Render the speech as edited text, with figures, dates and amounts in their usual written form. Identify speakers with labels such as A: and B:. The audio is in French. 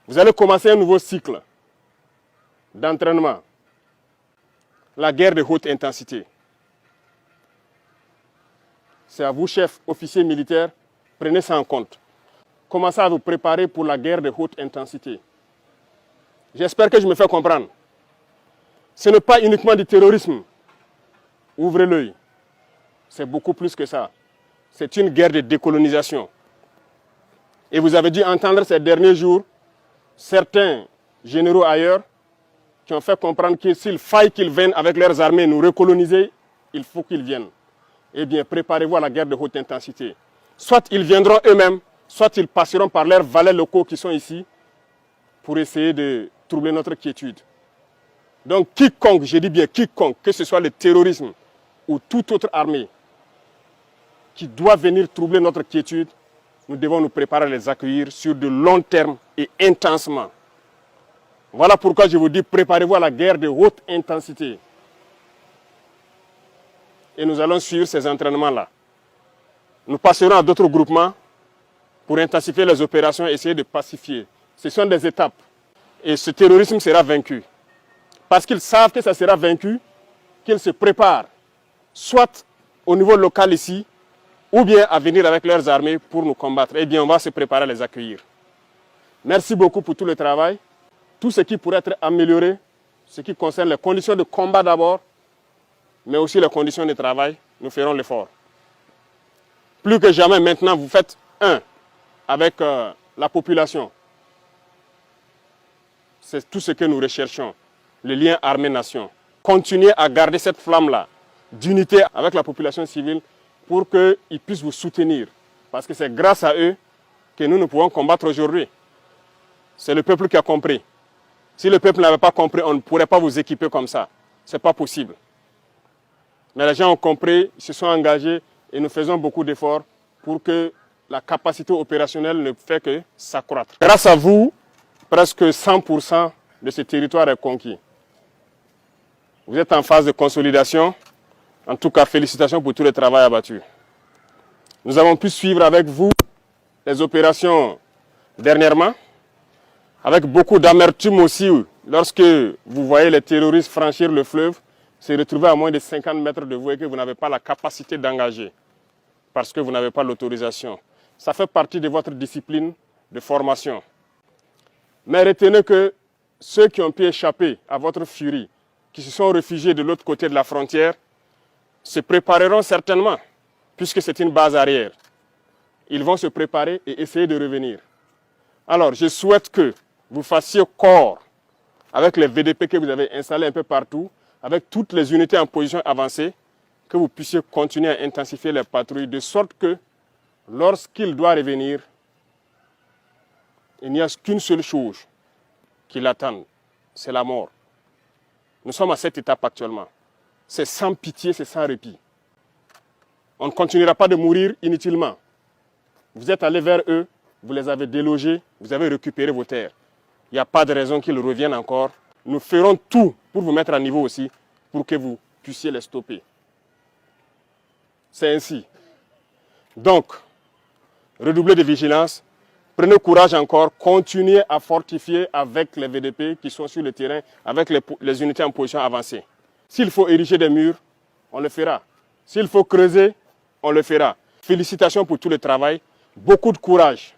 A: Vous allez commencer un nouveau cycle d'entraînement. La guerre de haute intensité. C'est à vous, chefs, officiers militaires, prenez ça en compte. Commencez à vous préparer pour la guerre de haute intensité. J'espère que je me fais comprendre. Ce n'est pas uniquement du terrorisme. Ouvrez l'œil. C'est beaucoup plus que ça. C'est une guerre de décolonisation. Et vous avez dû entendre ces derniers jours certains généraux ailleurs qui ont fait comprendre que s'il faille qu'ils viennent avec leurs armées nous recoloniser, il faut qu'ils viennent. Eh bien, préparez-vous à la guerre de haute intensité. Soit ils viendront eux-mêmes, soit ils passeront par leurs valets locaux qui sont ici pour essayer de troubler notre quiétude. Donc quiconque, je dis bien quiconque, que ce soit le terrorisme ou toute autre armée qui doit venir troubler notre quiétude, nous devons nous préparer à les accueillir sur de long terme et intensement. Voilà pourquoi je vous dis, préparez-vous à la guerre de haute intensité. Et nous allons suivre ces entraînements-là. Nous passerons à d'autres groupements pour intensifier les opérations et essayer de pacifier. Ce sont des étapes. Et ce terrorisme sera vaincu. Parce qu'ils savent que ça sera vaincu, qu'ils se préparent, soit au niveau local ici, ou bien à venir avec leurs armées pour nous combattre. Eh bien, on va se préparer à les accueillir. Merci beaucoup pour tout le travail. Tout ce qui pourrait être amélioré, ce qui concerne les conditions de combat d'abord, mais aussi les conditions de travail, nous ferons l'effort. Plus que jamais maintenant, vous faites un avec la population. C'est tout ce que nous recherchons, le lien armée-nation. Continuez à garder cette flamme-là d'unité avec la population civile pour qu'ils puissent vous soutenir. Parce que c'est grâce à eux que nous pouvons combattre aujourd'hui. C'est le peuple qui a compris. Si le peuple n'avait pas compris, on ne pourrait pas vous équiper comme ça. Ce n'est pas possible. Mais les gens ont compris, ils se sont engagés et nous faisons beaucoup d'efforts pour que la capacité opérationnelle ne fait que s'accroître. Grâce à vous, presque 100% de ce territoire est conquis. Vous êtes en phase de consolidation. En tout cas, félicitations pour tout le travail abattu. Nous avons pu suivre avec vous les opérations dernièrement, avec beaucoup d'amertume aussi, lorsque vous voyez les terroristes franchir le fleuve, se retrouver à moins de 50 mètres de vous et que vous n'avez pas la capacité d'engager, parce que vous n'avez pas l'autorisation. Ça fait partie de votre discipline de formation. Mais retenez que ceux qui ont pu échapper à votre furie, qui se sont réfugiés de l'autre côté de la frontière, se prépareront certainement, puisque c'est une base arrière. Ils vont se préparer et essayer de revenir. Alors, je souhaite que vous fassiez corps avec les VDP que vous avez installés un peu partout, avec toutes les unités en position avancée, que vous puissiez continuer à intensifier les patrouilles, de sorte que, lorsqu'il doit revenir, il n'y a qu'une seule chose qui l'attend, c'est la mort. Nous sommes à cette étape actuellement. C'est sans pitié, c'est sans répit. On ne continuera pas de mourir inutilement. Vous êtes allés vers eux, vous les avez délogés, vous avez récupéré vos terres. Il n'y a pas de raison qu'ils reviennent encore. Nous ferons tout pour vous mettre à niveau aussi, pour que vous puissiez les stopper. C'est ainsi. Donc, redoublez de vigilance, prenez courage encore, continuez à fortifier avec les VDP qui sont sur le terrain, avec les unités en position avancée. S'il faut ériger des murs, on le fera. S'il faut creuser, on le fera. Félicitations pour tout le travail. Beaucoup de courage.